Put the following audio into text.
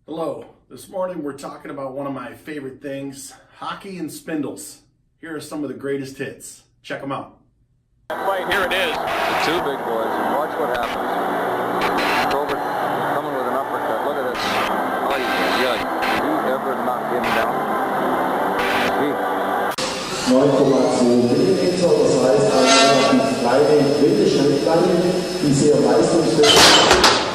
Hello, this morning we're talking about one of my favorite things, hockey and spindles. Here are some of the greatest hits. Check them out. Right, here it is. The two big boys, and watch what happens. Robert coming with an uppercut. Look at this. Oh, yeah. Did you ever knock him down? He. 9,2 Millimeter, das heißt eine relativ kleine Windeschnittleine, die sehr leistungsfähig ist.